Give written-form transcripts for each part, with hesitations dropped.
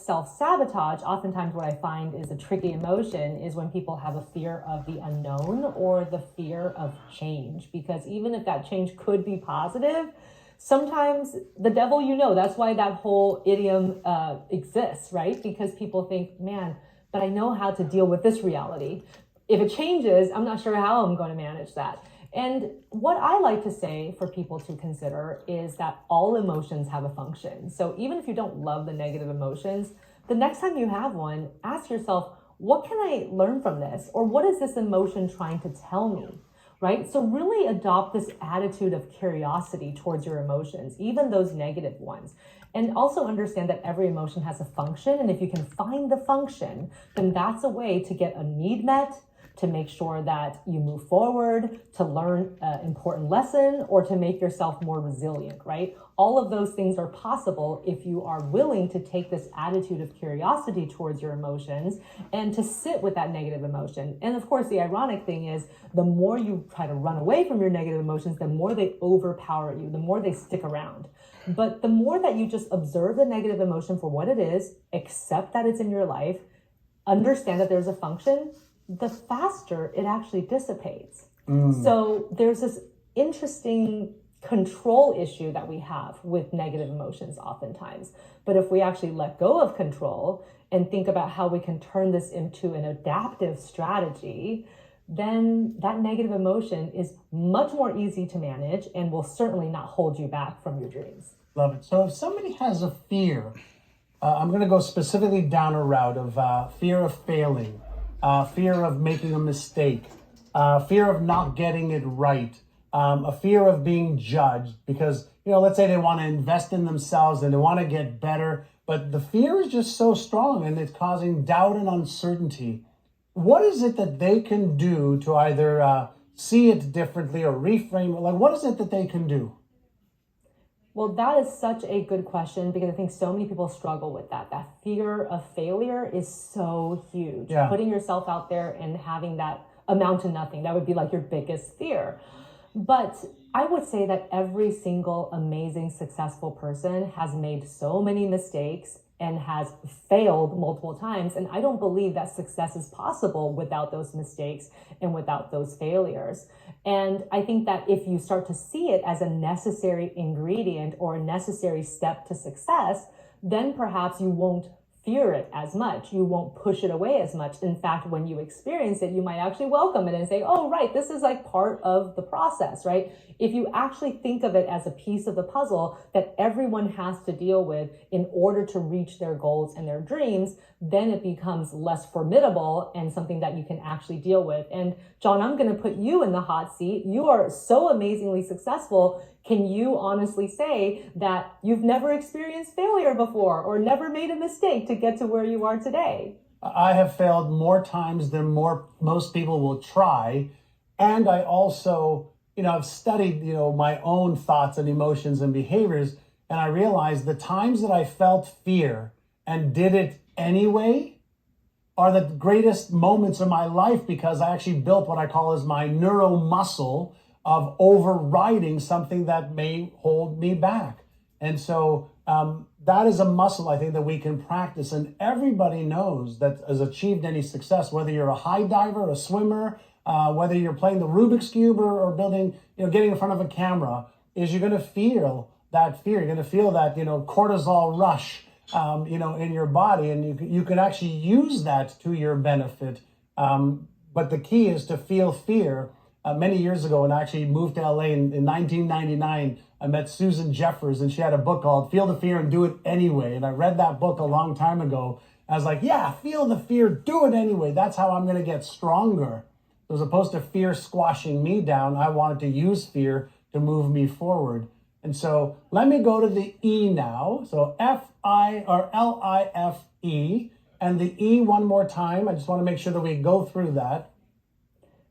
self-sabotage, oftentimes what I find is a tricky emotion is when people have a fear of the unknown or the fear of change. Because even if that change could be positive, sometimes the devil, that's why that whole idiom exists, right? Because people think, man, but I know how to deal with this reality. If it changes, I'm not sure how I'm going to manage that. And what I like to say for people to consider is that all emotions have a function. So even if you don't love the negative emotions, the next time you have one, ask yourself, what can I learn from this? Or what is this emotion trying to tell me? Right? So really adopt this attitude of curiosity towards your emotions, even those negative ones. And also understand that every emotion has a function. And if you can find the function, then that's a way to get a need met, to make sure that you move forward, to learn an important lesson, or to make yourself more resilient, right? All of those things are possible if you are willing to take this attitude of curiosity towards your emotions and to sit with that negative emotion. And of course, the ironic thing is the more you try to run away from your negative emotions, the more they overpower you, the more they stick around. But the more that you just observe the negative emotion for what it is, accept that it's in your life, understand that there's a function, the faster it actually dissipates. So there's this interesting control issue that we have with negative emotions oftentimes. But if we actually let go of control and think about how we can turn this into an adaptive strategy, then that negative emotion is much more easy to manage and will certainly not hold you back from your dreams. Love it. So if somebody has a fear, I'm going to go specifically down a route of fear of failing, fear of making a mistake, fear of not getting it right, a fear of being judged because, let's say they want to invest in themselves and they want to get better, but the fear is just so strong and it's causing doubt and uncertainty. What is it that they can do to either see it differently or reframe it? Like, what is it that they can do? Well, that is such a good question because I think so many people struggle with that. That fear of failure is so huge. Yeah. Putting yourself out there and having that amount to nothing, that would be like your biggest fear. But I would say that every single amazing, successful person has made so many mistakes and has failed multiple times. And I don't believe that success is possible without those mistakes and without those failures. And I think that if you start to see it as a necessary ingredient or a necessary step to success, then perhaps you won't fear it as much. You won't push it away as much. In fact, when you experience it, you might actually welcome it and say, oh, right, this is like part of the process, right? If you actually think of it as a piece of the puzzle that everyone has to deal with in order to reach their goals and their dreams, then it becomes less formidable and something that you can actually deal with. And John, I'm going to put you in the hot seat. You are so amazingly successful. Can you honestly say that you've never experienced failure before or never made a mistake to get to where you are today? I have failed more times than most people will try. And I also, I've studied, my own thoughts and emotions and behaviors. And I realized the times that I felt fear and did it anyway are the greatest moments of my life because I actually built what I call as my neuromuscle of overriding something that may hold me back. And so that is a muscle I think that we can practice. And everybody knows that has achieved any success, whether you're a high diver, a swimmer, whether you're playing the Rubik's Cube or building, getting in front of a camera, is you're going to feel that fear. You're going to feel that, cortisol rush, in your body. And you can actually use that to your benefit. But the key is to feel fear. Many years ago, when I actually moved to LA in 1999, I met Susan Jeffers, and she had a book called Feel the Fear and Do It Anyway. And I read that book a long time ago. I was like, yeah, feel the fear, do it anyway. That's how I'm going to get stronger. So as opposed to fear squashing me down, I wanted to use fear to move me forward. And so let me go to the E now. So F-I or L-I-F-E. And the E one more time. I just want to make sure that we go through that.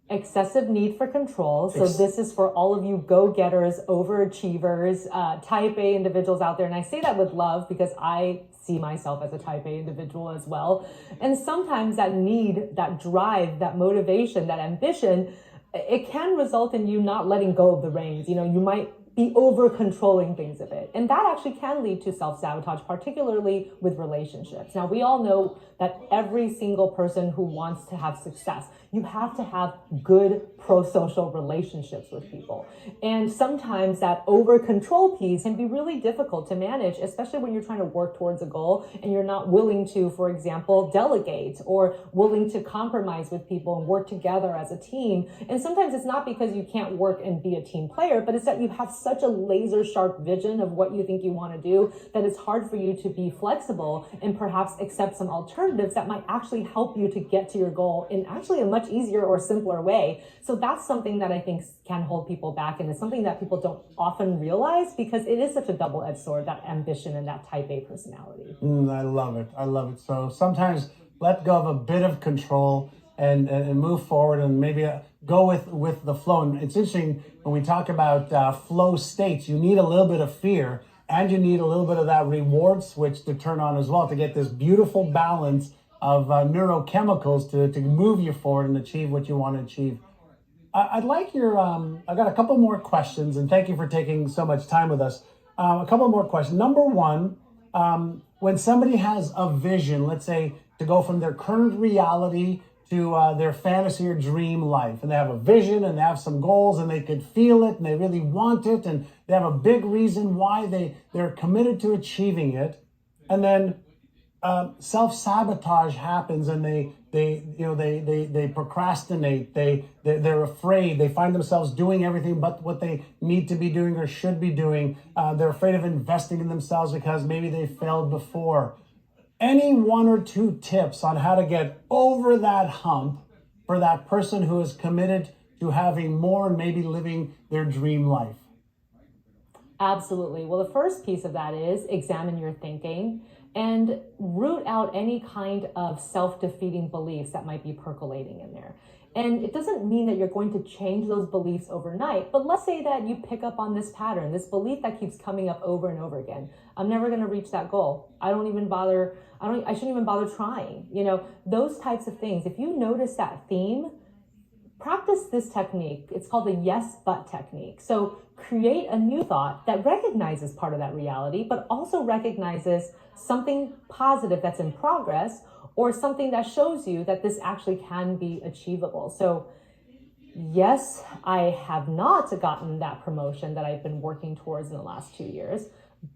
Excessive need for control. So this is for all of you go-getters, overachievers, type A individuals out there. And I say that with love because I see myself as a type A individual as well. And sometimes that need, that drive, that motivation, that ambition, it can result in you not letting go of the reins. You might be over controlling things a bit. And that actually can lead to self-sabotage, particularly with relationships. Now, we all know that every single person who wants to have success, you have to have good pro-social relationships with people. And sometimes that over control piece can be really difficult to manage, especially when you're trying to work towards a goal and you're not willing to, for example, delegate or willing to compromise with people and work together as a team. And sometimes it's not because you can't work and be a team player, but it's that you have such a laser sharp vision of what you think you want to do that it's hard for you to be flexible and perhaps accept some alternatives that might actually help you to get to your goal in actually a much easier or simpler way. So that's something that I think can hold people back, and it's something that people don't often realize because it is such a double-edged sword, that ambition and that type A personality. I love it. I love it. So sometimes let go of a bit of control and move forward and maybe go with the flow. And it's interesting when we talk about flow states, you need a little bit of fear and you need a little bit of that reward switch to turn on as well to get this beautiful balance of neurochemicals to move you forward and achieve what you want to achieve. I'd like your, I got a couple more questions, and thank you for taking so much time with us. A couple more questions. Number one, when somebody has a vision, let's say to go from their current reality to their fantasy or dream life, and they have a vision and they have some goals and they could feel it and they really want it and they have a big reason why they're committed to achieving it, and then self-sabotage happens and they procrastinate, they're afraid, they find themselves doing everything but what they need to be doing or should be doing. They're afraid of investing in themselves because maybe they failed before. Any one or two tips on how to get over that hump for that person who is committed to having more and maybe living their dream life? Absolutely. Well, the first piece of that is examine your thinking and root out any kind of self-defeating beliefs that might be percolating in there. And it doesn't mean that you're going to change those beliefs overnight, but let's say that you pick up on this pattern, this belief that keeps coming up over and over again. I'm never going to reach that goal. I shouldn't even bother trying. Those types of things. If you notice that theme, practice this technique. It's called the yes, but technique. So create a new thought that recognizes part of that reality, but also recognizes something positive that's in progress or something that shows you that this actually can be achievable. So yes, I have not gotten that promotion that I've been working towards in the last 2 years,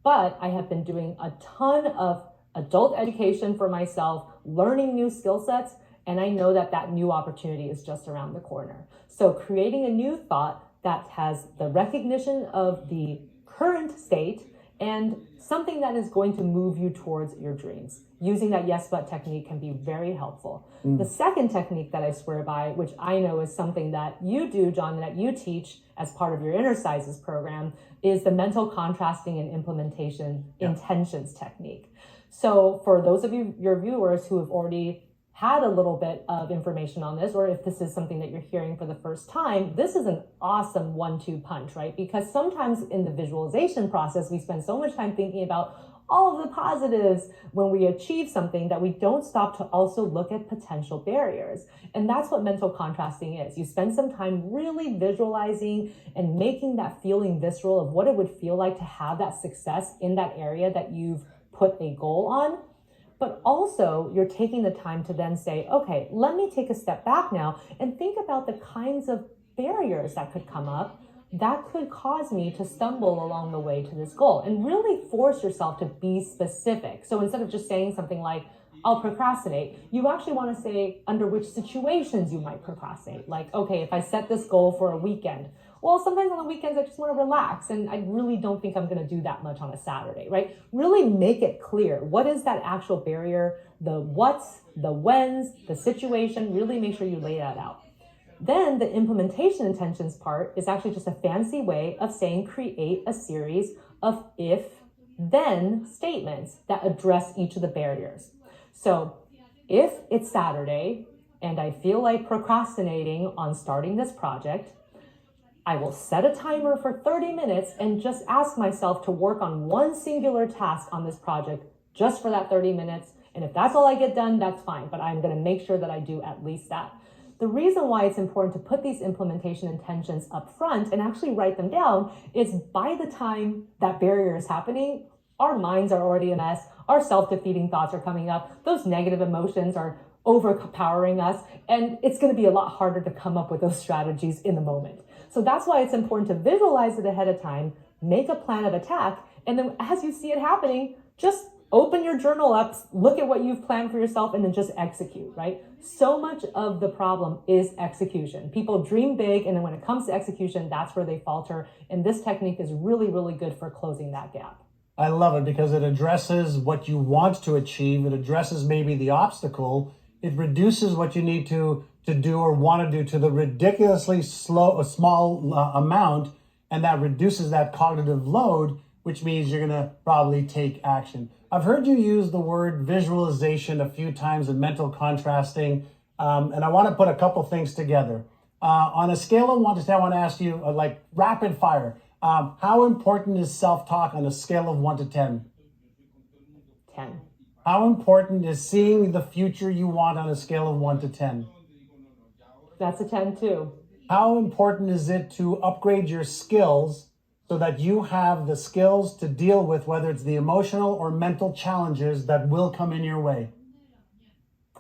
but I have been doing a ton of adult education for myself, learning new skill sets, and I know that that new opportunity is just around the corner. So creating a new thought that has the recognition of the current state and something that is going to move you towards your dreams. Using that yes but technique can be very helpful. The second technique that I swear by, which I know is something that you do, John, that you teach as part of your Inner Sizes program, is the mental contrasting and implementation intentions technique. So for those of you, your viewers who have already had a little bit of information on this, or if this is something that you're hearing for the first time, this is an awesome 1-2 punch, right? Because sometimes in the visualization process, we spend so much time thinking about all of the positives when we achieve something that we don't stop to also look at potential barriers. And that's what mental contrasting is. You spend some time really visualizing and making that feeling visceral of what it would feel like to have that success in that area that you've put a goal on. But also you're taking the time to then say, okay, let me take a step back now and think about the kinds of barriers that could come up that could cause me to stumble along the way to this goal, and really force yourself to be specific. So instead of just saying something like, I'll procrastinate, you actually want to say under which situations you might procrastinate. Like, okay, if I set this goal for a weekend, well, sometimes on the weekends I just want to relax and I really don't think I'm going to do that much on a Saturday, right? Really make it clear. What is that actual barrier? The what's, the when's, the situation, really make sure you lay that out. Then the implementation intentions part is actually just a fancy way of saying create a series of if-then statements that address each of the barriers. So if it's Saturday and I feel like procrastinating on starting this project, I will set a timer for 30 minutes and just ask myself to work on one singular task on this project just for that 30 minutes. And if that's all I get done, that's fine. But I'm going to make sure that I do at least that. The reason why it's important to put these implementation intentions up front and actually write them down is by the time that barrier is happening, our minds are already a mess. Our self-defeating thoughts are coming up. Those negative emotions are overpowering us. And it's going to be a lot harder to come up with those strategies in the moment. So that's why it's important to visualize it ahead of time, make a plan of attack. And then as you see it happening, just open your journal up, look at what you've planned for yourself, and then just execute, right? So much of the problem is execution. People dream big, and then when it comes to execution, that's where they falter. And this technique is really, really good for closing that gap. I love it because it addresses what you want to achieve. It addresses maybe the obstacle. It reduces what you need to do or want to do to the ridiculously small amount. And that reduces that cognitive load, which means you're going to probably take action. I've heard you use the word visualization a few times in mental contrasting. And I want to put a couple things together. On a scale of 1 to 10, I want to ask you like rapid fire. How important is self-talk on a scale of 1 to 10? 10. How important is seeing the future you want on a scale of 1 to 10? That's a 10 too. How important is it to upgrade your skills so that you have the skills to deal with whether it's the emotional or mental challenges that will come in your way?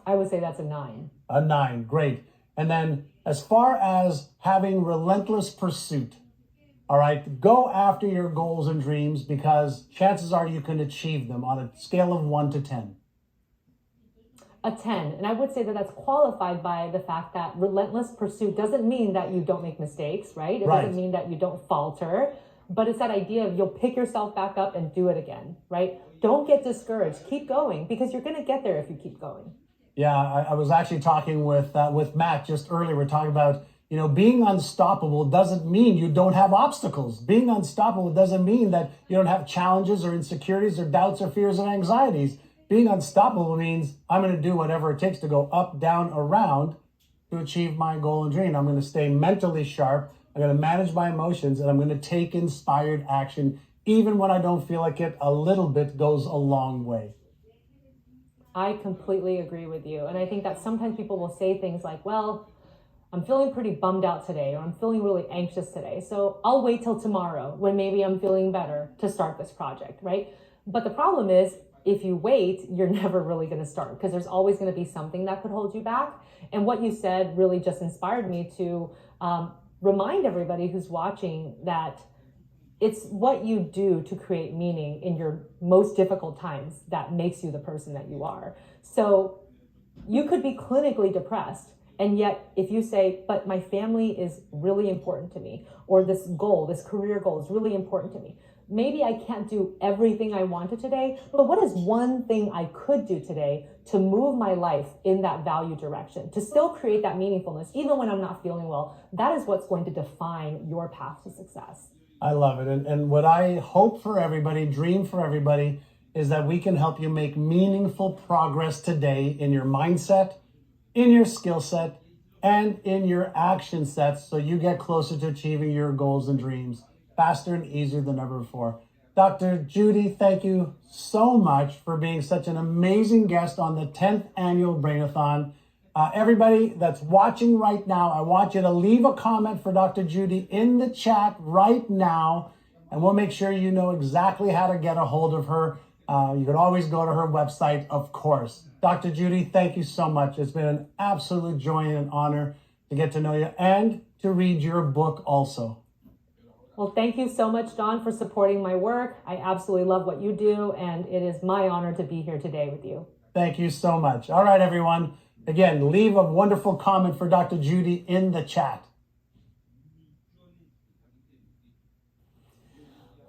I would say that's a 9. A 9, great. And then as far as having relentless pursuit, all right, go after your goals and dreams because chances are you can achieve them on a scale of 1 to 10. A 10. And I would say that that's qualified by the fact that relentless pursuit doesn't mean that you don't make mistakes, right? It doesn't mean that you don't falter, but it's that idea of you'll pick yourself back up and do it again, right? Don't get discouraged. Keep going because you're going to get there if you keep going. Yeah, I was actually talking with Matt just earlier. We're talking about, being unstoppable doesn't mean you don't have obstacles. Being unstoppable doesn't mean that you don't have challenges or insecurities or doubts or fears and anxieties. Being unstoppable means I'm going to do whatever it takes to go up, down, around to achieve my goal and dream. I'm going to stay mentally sharp. I'm going to manage my emotions and I'm going to take inspired action. Even when I don't feel like it, a little bit goes a long way. I completely agree with you. And I think that sometimes people will say things like, well, I'm feeling pretty bummed out today, or I'm feeling really anxious today. So I'll wait till tomorrow when maybe I'm feeling better to start this project, right? But the problem is, if you wait, you're never really going to start because there's always going to be something that could hold you back. And what you said really just inspired me to remind everybody who's watching that it's what you do to create meaning in your most difficult times that makes you the person that you are. So you could be clinically depressed. And yet, if you say, but my family is really important to me, or this goal, this career goal is really important to me. Maybe I can't do everything I wanted today, but what is one thing I could do today to move my life in that value direction, to still create that meaningfulness, even when I'm not feeling well? That is what's going to define your path to success. I love it. And what I hope for everybody, dream for everybody, is that we can help you make meaningful progress today in your mindset, in your skill set, and in your action sets so you get closer to achieving your goals and dreams faster and easier than ever before. Dr. Judy, thank you so much for being such an amazing guest on the 10th annual Brainathon. Everybody that's watching right now, I want you to leave a comment for Dr. Judy in the chat right now, and we'll make sure you know exactly how to get a hold of her. You can always go to her website, of course. Dr. Judy, thank you so much. It's been an absolute joy and an honor to get to know you and to read your book also. Well, thank you so much, Don, for supporting my work. I absolutely love what you do, and it is my honor to be here today with you. Thank you so much. All right, everyone. Again, leave a wonderful comment for Dr. Judy in the chat.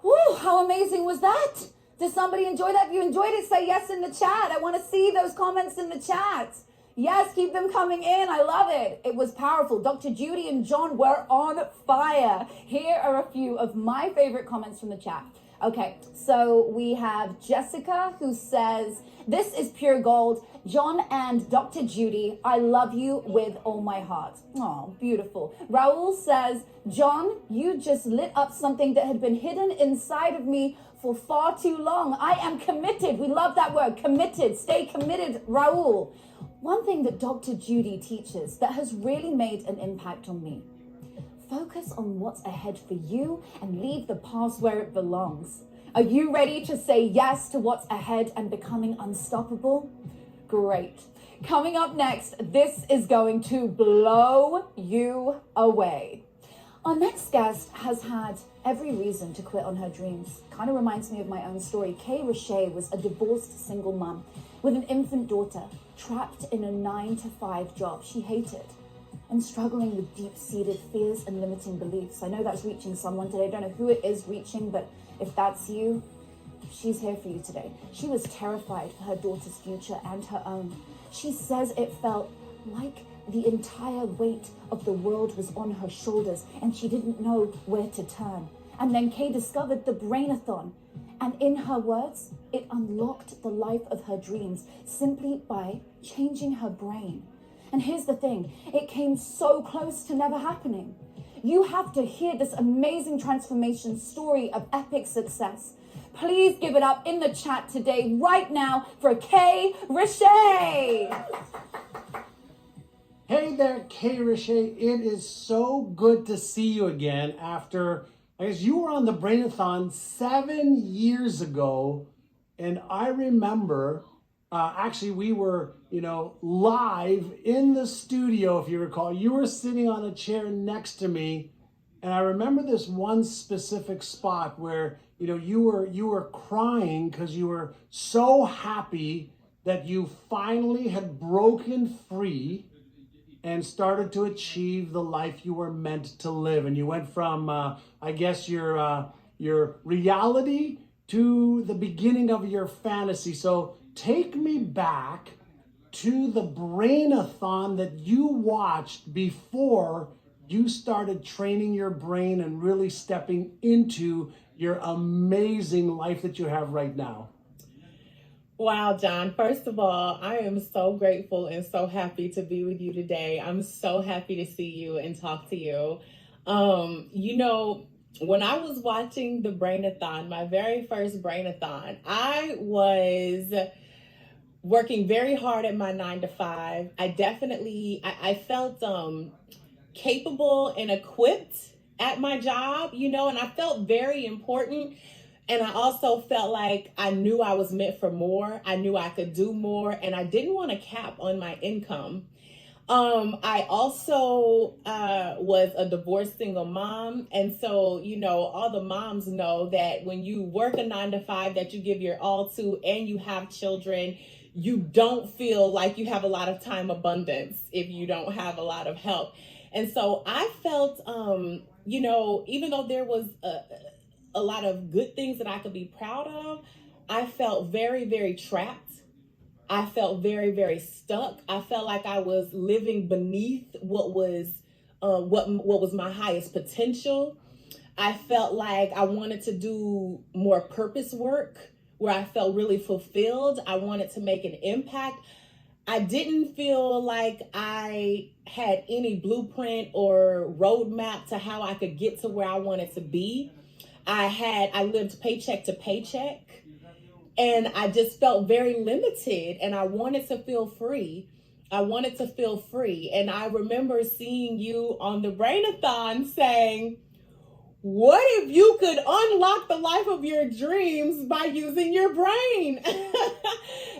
Whew, how amazing was that? Did somebody enjoy that? If you enjoyed it, say yes in the chat. I want to see those comments in the chat. Yes, keep them coming in. I love it. It was powerful. Dr. Judy and John were on fire. Here are a few of my favorite comments from the chat. Okay, so we have Jessica who says, this is pure gold. John and Dr. Judy, I love you with all my heart. Oh, beautiful. Raul says, John, you just lit up something that had been hidden inside of me for far too long. I am committed. We love that word, committed. Stay committed, Raul. One thing that Dr. Judy teaches that has really made an impact on me: focus on what's ahead for you and leave the past where it belongs. Are you ready to say yes to what's ahead and becoming unstoppable? Great. Coming up next, this is going to blow you away. Our next guest has had every reason to quit on her dreams. Kind of reminds me of my own story. Kay Richey was a divorced single mom with an infant daughter, trapped in a 9-to-5 job she hated, and struggling with deep-seated fears and limiting beliefs. I know that's reaching someone today. I don't know who it is reaching, but if that's you, she's here for you today. She was terrified for her daughter's future and her own. She says it felt like the entire weight of the world was on her shoulders and she didn't know where to turn. And then Kay discovered the Brainathon. And in her words, it unlocked the life of her dreams simply by changing her brain. And here's the thing, it came so close to never happening. You have to hear this amazing transformation story of epic success. Please give it up in the chat today, right now, for Kay Richey. Hey there, Kay Richey. It is so good to see you again after, I guess you were on the Brainathon 7 years ago. And I remember, actually we were, live in the studio, if you recall. You were sitting on a chair next to me. And I remember this one specific spot where, you were crying because you were so happy that you finally had broken free and started to achieve the life you were meant to live. And you went from, I guess, your reality to the beginning of your fantasy. So take me back to the Brainathon that you watched before you started training your brain and really stepping into your amazing life that you have right now. Wow, John. First of all, I am so grateful and so happy to be with you today. I'm so happy to see you and talk to you. When I was watching the Brainathon, my very first Brainathon, I was working very hard at my 9-to-5. I felt capable and equipped at my job, and I felt very important. And I also felt like I knew I was meant for more. I knew I could do more, and I didn't want to cap on my income. I also was a divorced single mom. And so, all the moms know that when you work a 9-to-5 that you give your all to and you have children, you don't feel like you have a lot of time abundance if you don't have a lot of help. And so I felt, even though there was a lot of good things that I could be proud of, I felt very, very trapped. I felt very, very stuck. I felt like I was living beneath what was my highest potential. I felt like I wanted to do more purpose work where I felt really fulfilled. I wanted to make an impact. I didn't feel like I had any blueprint or roadmap to how I could get to where I wanted to be. I lived paycheck to paycheck, and I just felt very limited, and I wanted to feel free. And I remember seeing you on the Brainathon saying, what if you could unlock the life of your dreams by using your brain?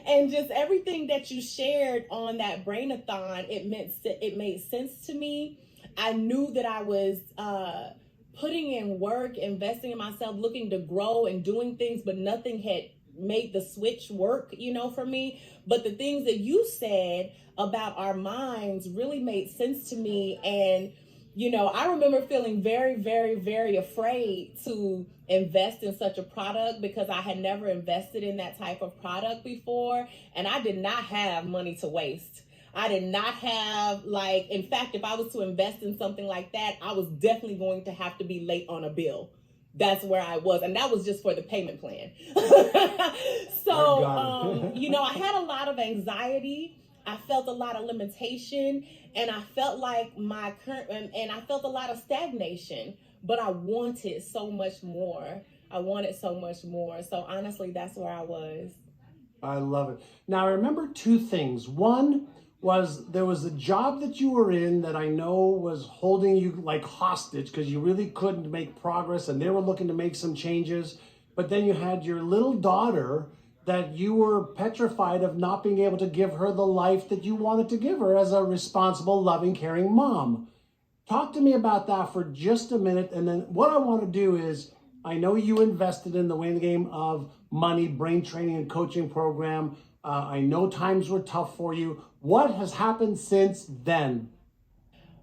And just everything that you shared on that Brainathon, it made sense to me. I knew that I was putting in work, investing in myself, looking to grow and doing things, but nothing had made the switch work, for me. But the things that you said about our minds really made sense to me. And, I remember feeling very, very, very afraid to invest in such a product because I had never invested in that type of product before. And I did not have money to waste. I did not have, in fact, if I was to invest in something like that, I was definitely going to have to be late on a bill. That's where I was. And that was just for the payment plan. So, I had a lot of anxiety. I felt a lot of limitation, and I felt like and I felt a lot of stagnation, but I wanted so much more. So honestly, that's where I was. I love it. Now, I remember two things. One was there was a job that you were in that I know was holding you like hostage because you really couldn't make progress and they were looking to make some changes. But then you had your little daughter that you were petrified of not being able to give her the life that you wanted to give her as a responsible, loving, caring mom. Talk to me about that for just a minute. And then what I want to do is, I know you invested in the Winning the Game of Money brain training and coaching program. I know times were tough for you. What has happened since then?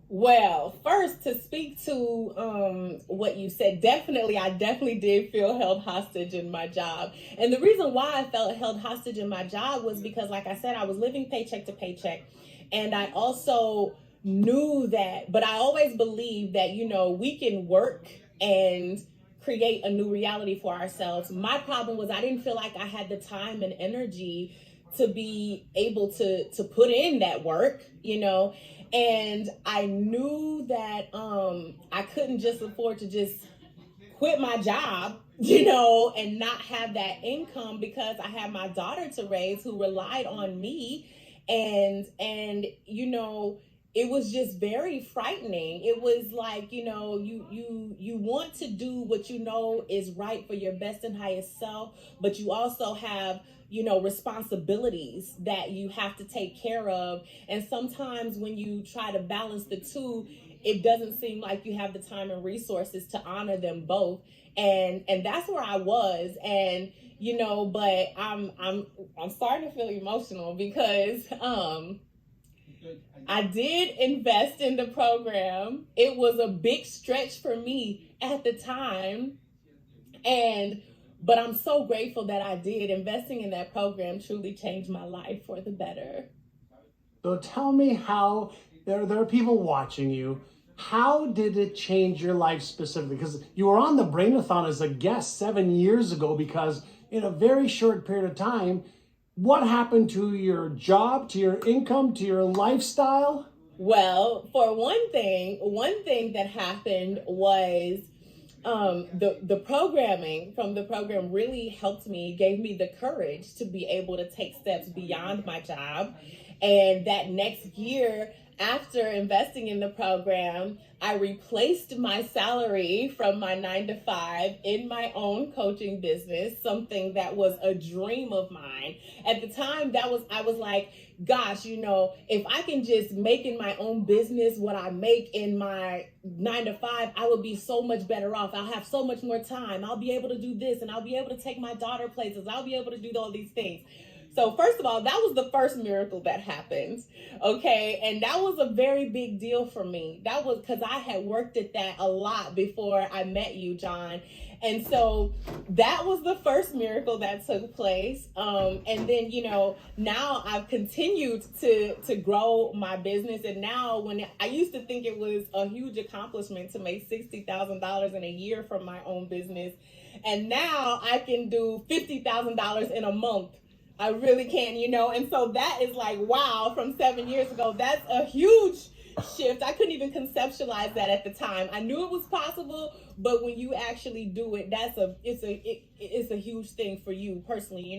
Well, first to speak to what you said, I definitely did feel held hostage in my job. And the reason why I felt held hostage in my job was because, like I said, I was living paycheck to paycheck. And I also knew that, but I always believed that, we can work and create a new reality for ourselves. My problem was I didn't feel like I had the time and energy to be able to put in that work, and I knew that I couldn't just afford to just quit my job, and not have that income because I had my daughter to raise who relied on me. And it was just very frightening. It was like, you want to do what you know is right for your best and highest self, but you also have, responsibilities that you have to take care of. And sometimes when you try to balance the two, it doesn't seem like you have the time and resources to honor them both. And that's where I was. And but I'm starting to feel emotional because I did invest in the program. It was a big stretch for me at the time. But I'm so grateful that I did. Investing in that program truly changed my life for the better. So tell me how, there are people watching you. How did it change your life specifically? Because you were on the Brainathon as a guest 7 years ago, because in a very short period of time, what happened to your job, to your income, to your lifestyle? Well, for one thing that happened was the programming from the program really helped me, gave me the courage to be able to take steps beyond my job. And that next year, after investing in the program, I replaced my salary from my 9-to-5 in my own coaching business, something that was a dream of mine. At the time, I was like, gosh, if I can just make in my own business what I make in my 9-to-5, I would be so much better off. I'll have so much more time. I'll be able to do this, and I'll be able to take my daughter places. I'll be able to do all these things. So first of all, that was the first miracle that happened, okay? And that was a very big deal for me. That was because I had worked at that a lot before I met you, John. And so that was the first miracle that took place. And then, now I've continued to grow my business. And now when I used to think it was a huge accomplishment to make $60,000 in a year from my own business. And now I can do $50,000 in a month. I really can, and so that is like, wow, from 7 years ago, that's a huge shift. I couldn't even conceptualize that at the time. I knew it was possible, but when you actually do it, it's a huge thing for you personally,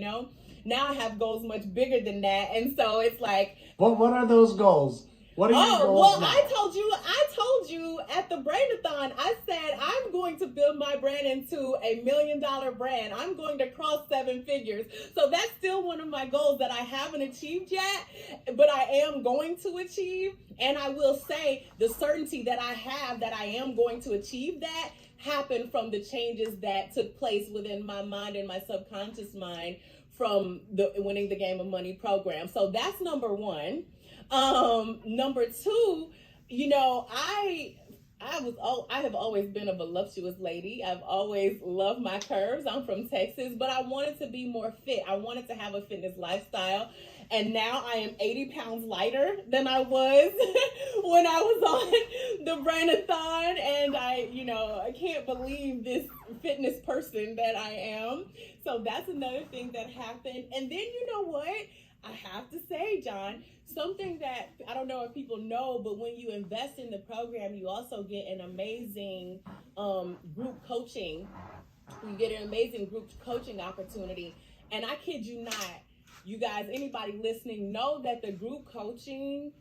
Now I have goals much bigger than that, and so it's like, What are those goals? What are your goals well, now? I told you at the Brainathon, I said, I'm going to build my brand into $1 million brand. I'm going to cross 7 figures. So that's still one of my goals that I haven't achieved yet, but I am going to achieve. And I will say the certainty that I have that I am going to achieve that happened from the changes that took place within my mind and my subconscious mind from the Winning the Game of Money program. So that's number one. Number two, I have always been a voluptuous lady. I've always loved my curves. I'm from Texas, but I wanted to be more fit. I wanted to have a fitness lifestyle. And now I am 80 pounds lighter than I was when I was on the Brainathon. And I can't believe this fitness person that I am. So that's another thing that happened. And then you know what? I have to say, John, something that I don't know if people know, but when you invest in the program, you also get an amazing group coaching. You get an amazing group coaching opportunity. And I kid you not, you guys, anybody listening, know that the group coaching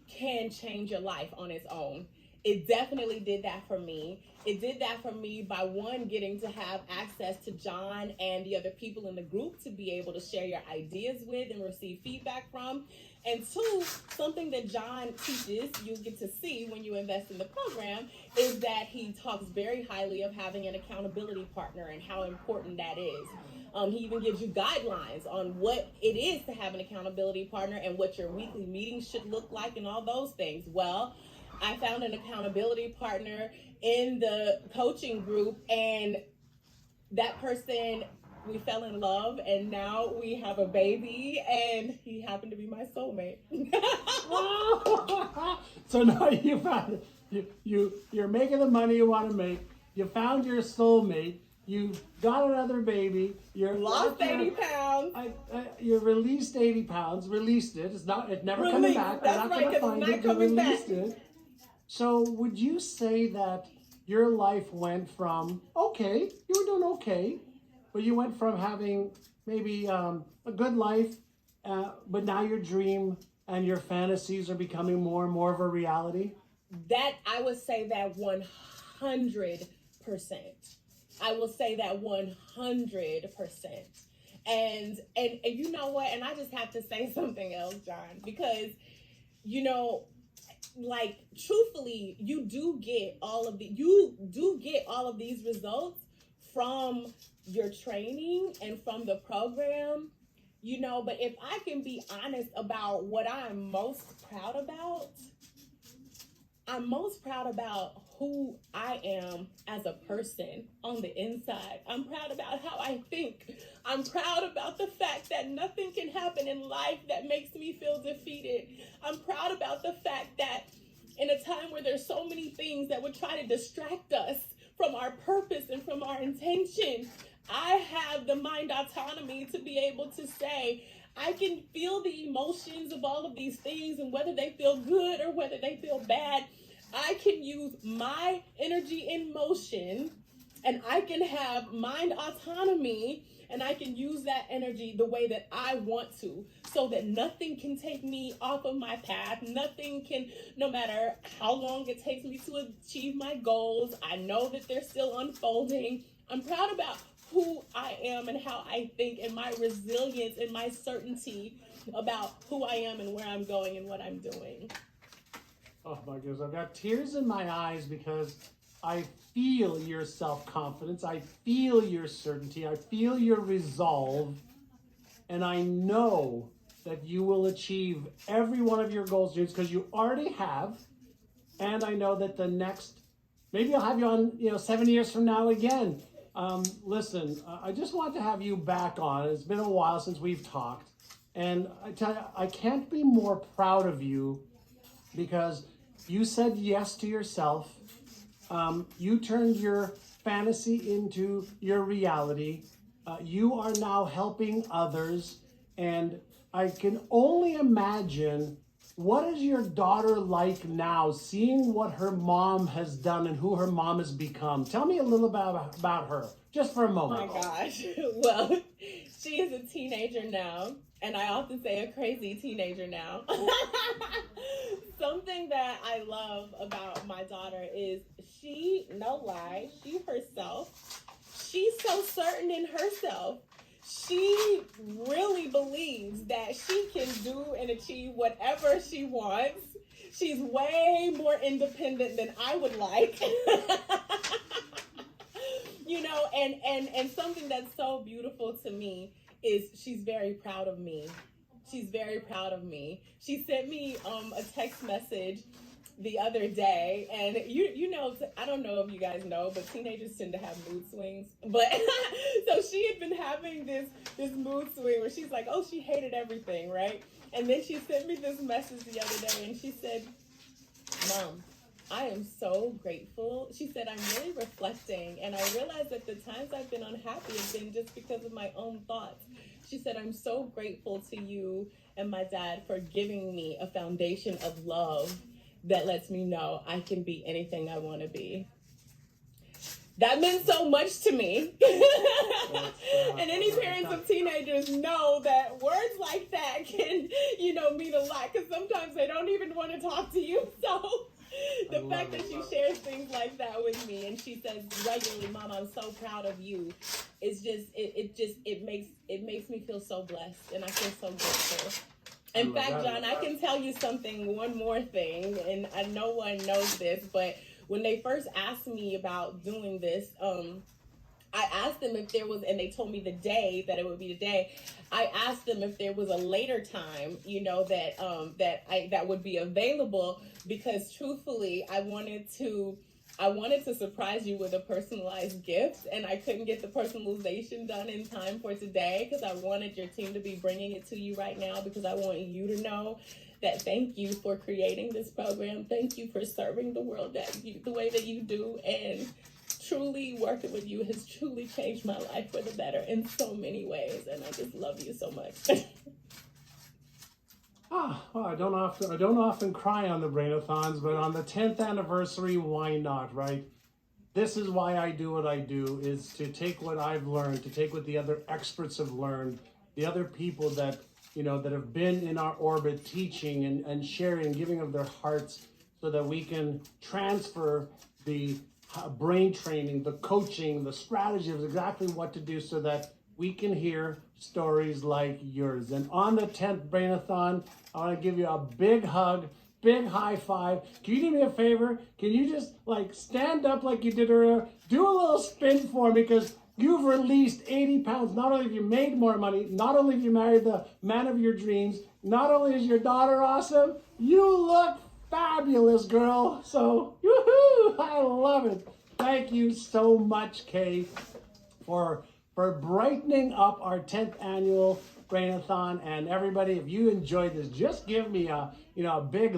can change your life on its own. It definitely did that for me. It did that for me by one, getting to have access to John and the other people in the group to be able to share your ideas with and receive feedback from. And two, something that John teaches, you get to see when you invest in the program, is that he talks very highly of having an accountability partner and how important that is. He even gives you guidelines on what it is to have an accountability partner and what your weekly meetings should look like and all those things. Well, I found an accountability partner in the coaching group, and that person, we fell in love, and now we have a baby, and he happened to be my soulmate. So now you found you're making the money you want to make. You found your soulmate. You got another baby. You're Lost 80 pounds. You released 80 pounds. Released it. It's never coming Released. back. That's We're not right, going to 'cause find it's not it. You coming back. released it. So would you say that your life went from okay, you were doing okay, but you went from having maybe a good life, but now your dream and your fantasies are becoming more and more of a reality? That, I would say that 100%. I will say that 100%. And you know what? And I just have to say something else, John, because, you know, like, truthfully, you do get all of these results from your training and from the program, you know. But if I can be honest about what I'm most proud about, I'm most proud about who I am as a person on the inside. I'm proud about how I think. I'm proud about the fact that nothing can happen in life that makes me feel defeated. I'm proud about the fact that in a time where there's so many things that would try to distract us from our purpose and from our intention, I have the mind autonomy to be able to say, I can feel the emotions of all of these things, and whether they feel good or whether they feel bad, I can use my energy in motion, and I can have mind autonomy, and I can use that energy the way that I want to, so that nothing can take me off of my path. Nothing can, no matter how long it takes me to achieve my goals, I know that they're still unfolding. I'm proud about who I am and how I think, and my resilience and my certainty about who I am and where I'm going and what I'm doing. Oh my goodness, I've got tears in my eyes because I feel your self-confidence, I feel your certainty, I feel your resolve, and I know that you will achieve every one of your goals, James, because you already have, and I know that the next, maybe I'll have you on, 7 years from now again. Listen, I just want to have you back on. It's been a while since we've talked, and I tell you, I can't be more proud of you because you said yes to yourself. You turned your fantasy into your reality. You are now helping others, and I can only imagine, what is your daughter like now, seeing what her mom has done and who her mom has become? Tell me a little about her, just for a moment. Oh my gosh. Well, she is a teenager now, and I often say a crazy teenager now. Something that I love about my daughter is she, no lie, she herself, she's so certain in herself. She really believes that she can do and achieve whatever she wants. She's way more independent than I would like. And something that's so beautiful to me is she's very proud of me. She's very proud of me. She sent me a text message the other day, and I don't know if you guys know, but teenagers tend to have mood swings. But so she had been having this mood swing where she's like, oh, she hated everything, right? And then she sent me this message the other day, and she said, Mom, I am so grateful. She said, I'm really reflecting, and I realized that the times I've been unhappy have been just because of my own thoughts. She said, I'm so grateful to you and my dad for giving me a foundation of love that lets me know I can be anything I want to be. That meant so much to me. And any parents of teenagers know that words like that can, mean a lot, because sometimes they don't even want to talk to you. So the fact that she shares things like that with me, and she says regularly, "Mom, I'm so proud of you," is just it makes me feel so blessed, and I feel so grateful. In fact, John, I can tell you something, one more thing, and no one knows this, but when they first asked me about doing this, I asked them if there was, and they told me the day that it would be today. I asked them if there was a later time, that would be available, because truthfully, I wanted to surprise you with a personalized gift, and I couldn't get the personalization done in time for today, because I wanted your team to be bringing it to you right now, because I want you to know that thank you for creating this program. Thank you for serving the world the way that you do, and truly working with you has truly changed my life for the better in so many ways, and I just love you so much. Well, I don't often cry on the Brainathons, but on the 10th anniversary, why not, right? This is why I do what I do, is to take what I've learned, to take what the other experts have learned, the other people that, that have been in our orbit teaching and sharing, giving of their hearts, so that we can transfer the brain training, the coaching, the strategy of exactly what to do, so that we can hear stories like yours. And on the 10th Brainathon, I want to give you a big hug, big high five. Can you do me a favor? Can you just stand up like you did earlier? Do a little spin for me, because you've released 80 pounds. Not only have you made more money, not only have you married the man of your dreams, not only is your daughter awesome, you look fabulous, girl. So, woohoo! I love it. Thank you so much, Kay, for brightening up our 10th annual Brainathon. And everybody, if you enjoyed this, just give me a big